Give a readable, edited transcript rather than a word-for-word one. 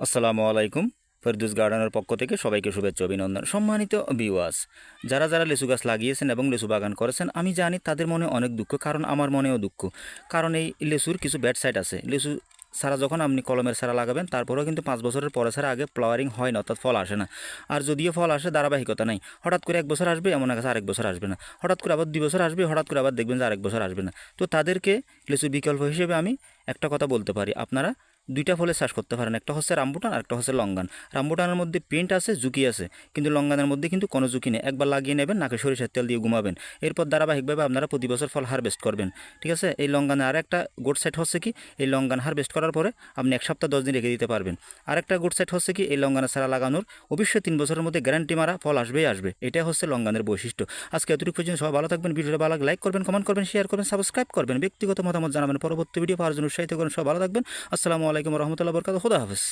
আসসালামু আলাইকুম। ফেরদৌস গার্ডেনের পক্ষ থেকে সবাইকে শুভেচ্ছা অভিনন্দন। সম্মানিত ভিউয়ার্স, যারা যারা লিচু গাছ লাগিয়েছেন এবং লিচু বাগান করেছেন, আমি জানি তাদের মনে অনেক দুঃখ, কারণ আমার মনেও দুঃখ। কারণ এই লিচুর কিছু ব্যাড সাইড আছে। লিচু ছাড়া যখন আপনি কলমের ছাড়া লাগাবেন, তারপরেও কিন্তু 5 বছরের পরে ছাড়া আগে ফ্লাওয়ারিং হয় না, অর্থাৎ ফল আসে না। আর যদিও ফল আসে, ধারাবাহিকতা নাই। হঠাৎ করে 1 বছর আসবে, এমন কাছে আরেক বছর আসবে না। হঠাৎ করে আবার 2 বছর আসবে, হঠাৎ করে আবার দেখবেন যে আরেক বছর আসবে না। তো তাদেরকে লিচুর বিকল্প হিসেবে আমি একটা কথা বলতে পারি, আপনারা দুইটা ফলের চাষ করতে পারেন। একটা হচ্ছে রামবুটান আর একটা হচ্ছে লঙ্গান। রামবুটানের মধ্যে পেন্ট আছে, ঝুঁকি আছে, কিন্তু লঙ্গানের মধ্যে কিন্তু কোনো ঝুঁকি নেই। একবার লাগিয়ে নেবেন, নাকে সরিষার তেল দিয়ে ঘুমাবেন। এরপর ধারাবাহিকভাবে আপনারা প্রতি বছর ফল হারভেস্ট করবেন। ঠিক আছে? এই লঙ্গানে আর একটা গুড সাইড হচ্ছে কি, এই লঙ্গান হারভেস্ট করার পরে আপনি 1 সপ্তাহ 10 দিন রেখে দিতে পারবেন। আরেকটা গুড সাইড হচ্ছে কি, এই লঙ্গানের ছাড়া লাগানোর অবশ্যই 3 বছরের মধ্যে গ্যারান্টি মারা ফল আসবেই আসবে। এটাই হচ্ছে লঙ্গানের বৈশিষ্ট্য। আজকে এতটুকু পর্যন্ত সবাই ভালো থাকবেন। ভিডিওটা ভালো লাইক করবেন, কমেন্ট করবেন, শেয়ার করবেন, সাবস্ক্রাইব করবেন, ব্যক্তিগত মতামত জানাবেন, পরবর্তী ভিডিও পাওয়ার জন্য উৎসাহিত করুন। সবাই ভালো থাকবেন। আসসালামু আলাইকুম রহমতুল্লাহ বরকাত। খুদা হাফেজ।